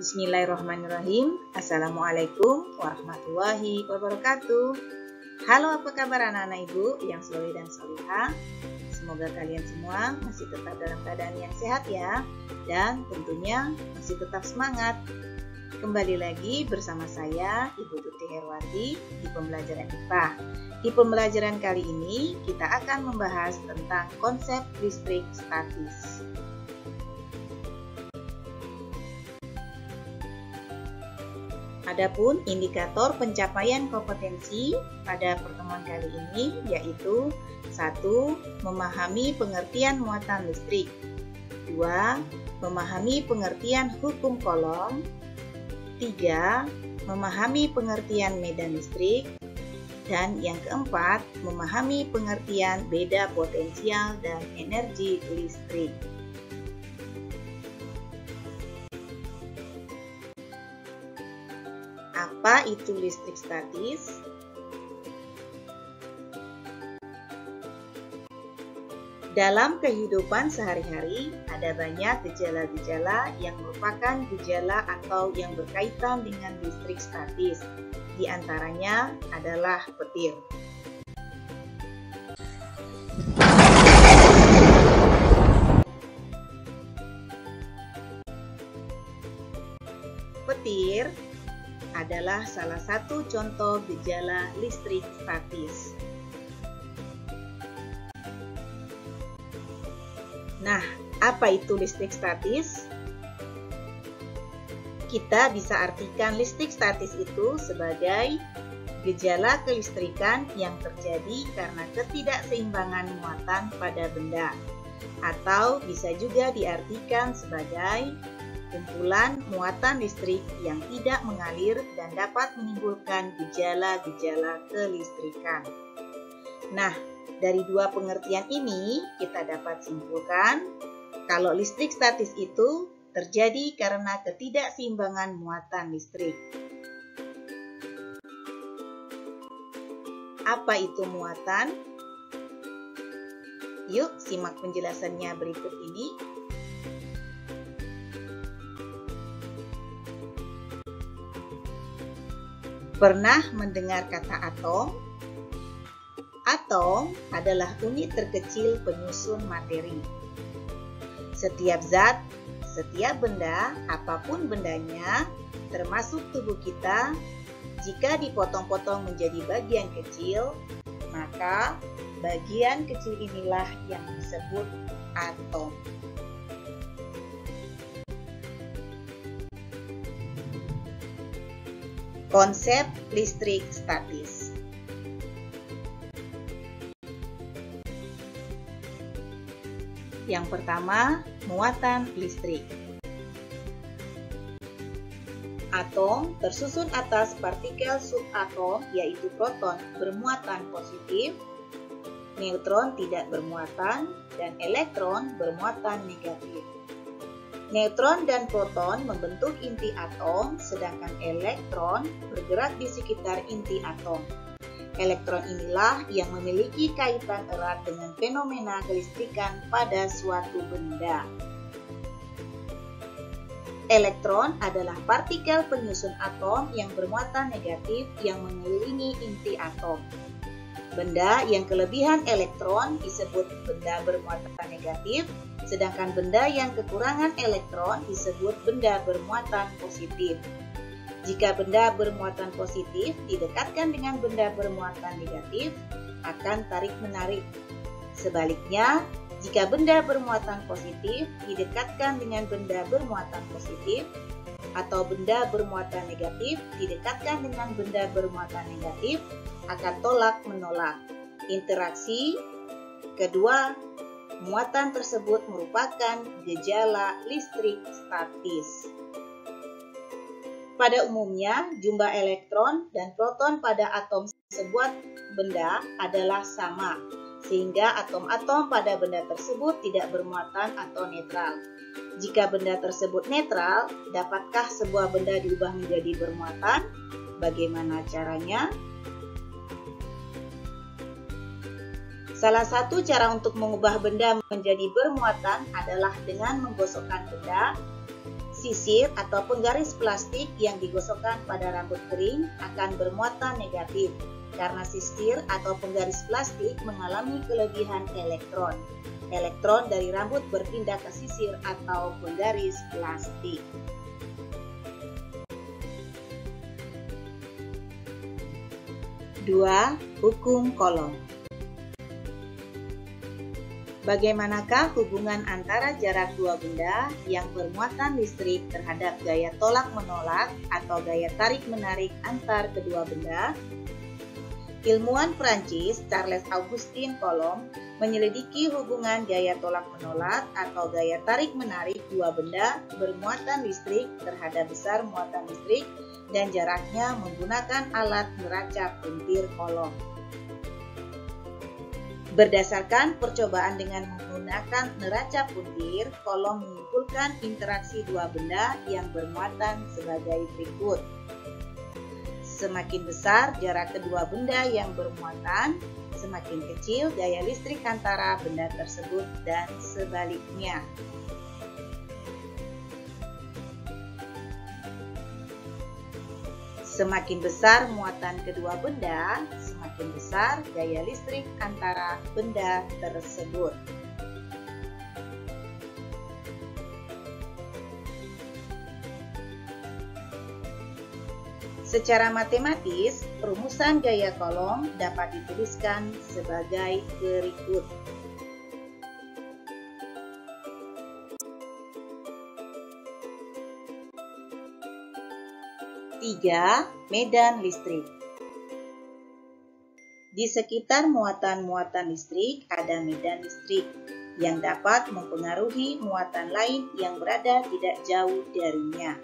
Bismillahirrahmanirrahim. Assalamualaikum warahmatullahi wabarakatuh. Halo, apa kabar anak-anak ibu yang soleh dan solihah? Semoga kalian semua masih tetap dalam keadaan yang sehat ya, dan tentunya masih tetap semangat. Kembali lagi bersama saya, Ibu Tuti Herwati, di pembelajaran IPA. Di pembelajaran kali ini kita akan membahas tentang konsep listrik statis. Adapun indikator pencapaian kompetensi pada pertemuan kali ini yaitu 1. Memahami pengertian muatan listrik, 2. Memahami pengertian hukum Coulomb, 3. Memahami pengertian medan listrik, dan yang keempat, memahami pengertian beda potensial dan energi listrik. Apa itu listrik statis? Dalam kehidupan sehari-hari, ada banyak gejala-gejala yang merupakan gejala atau yang berkaitan dengan listrik statis. Di antaranya adalah petir. Petir adalah salah satu contoh gejala listrik statis. Nah, apa itu listrik statis? Kita bisa artikan listrik statis itu sebagai gejala kelistrikan yang terjadi karena ketidakseimbangan muatan pada benda, atau bisa juga diartikan sebagai kumpulan muatan listrik yang tidak mengalir dan dapat menimbulkan gejala-gejala kelistrikan. Nah, dari dua pengertian ini kita dapat simpulkan kalau listrik statis itu terjadi karena ketidakseimbangan muatan listrik. Apa itu muatan? Yuk simak penjelasannya berikut ini. Pernah mendengar kata atom? Atom adalah unit terkecil penyusun materi. Setiap zat, setiap benda, apapun bendanya, termasuk tubuh kita, jika dipotong-potong menjadi bagian kecil, maka bagian kecil inilah yang disebut atom. Konsep listrik statis. Yang pertama, muatan listrik. Atom tersusun atas partikel subatom, yaitu proton bermuatan positif, neutron tidak bermuatan, dan elektron bermuatan negatif. Neutron dan proton membentuk inti atom, sedangkan elektron bergerak di sekitar inti atom. Elektron inilah yang memiliki kaitan erat dengan fenomena kelistrikan pada suatu benda. Elektron adalah partikel penyusun atom yang bermuatan negatif yang mengelilingi inti atom. Benda yang kelebihan elektron disebut benda bermuatan negatif, sedangkan benda yang kekurangan elektron disebut benda bermuatan positif. Jika benda bermuatan positif didekatkan dengan benda bermuatan negatif, akan tarik-menarik. Sebaliknya, jika benda bermuatan positif didekatkan dengan benda bermuatan positif, atau benda bermuatan negatif didekatkan dengan benda bermuatan negatif, akan tolak-menolak. Interaksi kedua muatan tersebut merupakan gejala listrik statis. Pada umumnya, jumlah elektron dan proton pada atom sebuah benda adalah sama, sehingga atom-atom pada benda tersebut tidak bermuatan atau netral. Jika benda tersebut netral, dapatkah sebuah benda diubah menjadi bermuatan? Bagaimana caranya? Salah satu cara untuk mengubah benda menjadi bermuatan adalah dengan menggosokkan benda Sisir atau penggaris plastik yang digosokkan pada rambut kering akan bermuatan negatif karena sisir atau penggaris plastik mengalami kelebihan elektron. Elektron dari rambut berpindah ke sisir atau penggaris plastik. Dua, hukum Coulomb. Bagaimanakah hubungan antara jarak dua benda yang bermuatan listrik terhadap gaya tolak-menolak atau gaya tarik-menarik antar kedua benda? Ilmuwan Prancis Charles Augustin Coulomb menyelidiki hubungan gaya tolak-menolak atau gaya tarik-menarik dua benda bermuatan listrik terhadap besar muatan listrik dan jaraknya menggunakan alat neraca puntir Coulomb. Berdasarkan percobaan dengan menggunakan neraca puntir, Coulomb menyimpulkan interaksi dua benda yang bermuatan sebagai berikut. Semakin besar jarak kedua benda yang bermuatan, semakin kecil gaya listrik antara benda tersebut dan sebaliknya. Semakin besar muatan kedua benda, semakin besar gaya listrik antara benda tersebut. Secara matematis, rumusan gaya Coulomb dapat dituliskan sebagai berikut. 3. Medan listrik. Di sekitar muatan-muatan listrik ada medan listrik yang dapat mempengaruhi muatan lain yang berada tidak jauh darinya.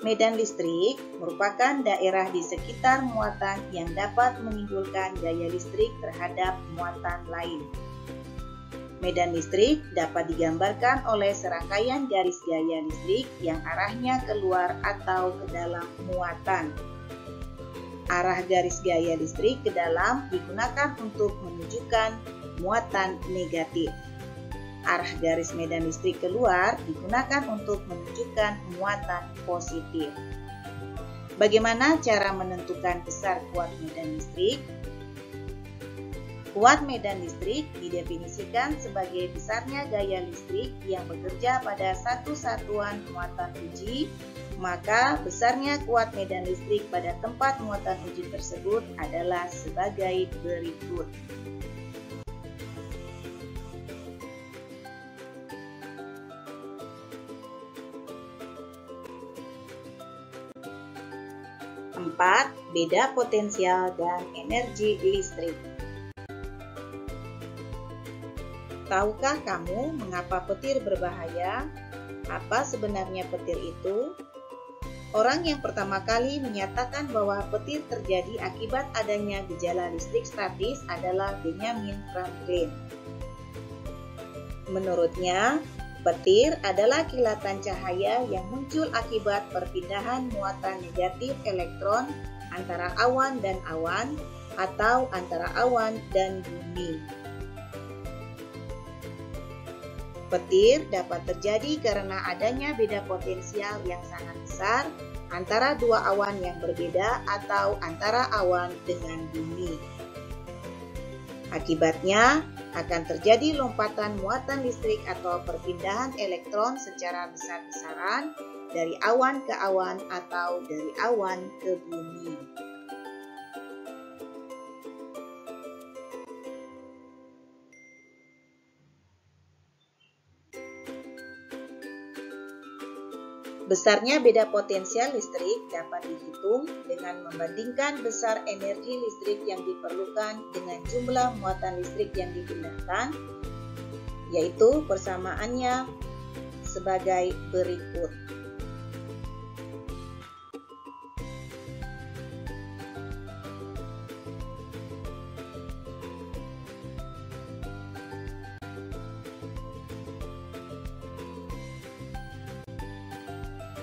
Medan listrik merupakan daerah di sekitar muatan yang dapat menimbulkan gaya listrik terhadap muatan lain. Medan listrik dapat digambarkan oleh serangkaian garis gaya listrik yang arahnya keluar atau ke dalam muatan. Arah garis gaya listrik ke dalam digunakan untuk menunjukkan muatan negatif. Arah garis medan listrik keluar digunakan untuk menunjukkan muatan positif. Bagaimana cara menentukan besar kuat medan listrik? Kuat medan listrik didefinisikan sebagai besarnya gaya listrik yang bekerja pada satu satuan muatan uji, maka besarnya kuat medan listrik pada tempat muatan uji tersebut adalah sebagai berikut. Empat, beda potensial dan energi listrik. Tahukah kamu mengapa petir berbahaya? Apa sebenarnya petir itu? Orang yang pertama kali menyatakan bahwa petir terjadi akibat adanya gejala listrik statis adalah Benjamin Franklin. Menurutnya, petir adalah kilatan cahaya yang muncul akibat perpindahan muatan negatif elektron antara awan dan awan atau antara awan dan bumi. Petir dapat terjadi karena adanya beda potensial yang sangat besar antara dua awan yang berbeda atau antara awan dengan bumi. Akibatnya akan terjadi lompatan muatan listrik atau perpindahan elektron secara besar-besaran dari awan ke awan atau dari awan ke bumi. Besarnya beda potensial listrik dapat dihitung dengan membandingkan besar energi listrik yang diperlukan dengan jumlah muatan listrik yang dipindahkan, yaitu persamaannya sebagai berikut.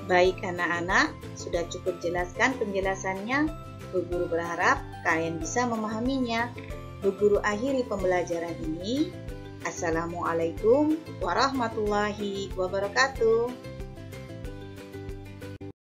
Baik anak-anak, sudah cukup jelaskan penjelasannya. Bu Guru berharap kalian bisa memahaminya. Bu Guru akhiri pembelajaran ini. Assalamualaikum warahmatullahi wabarakatuh.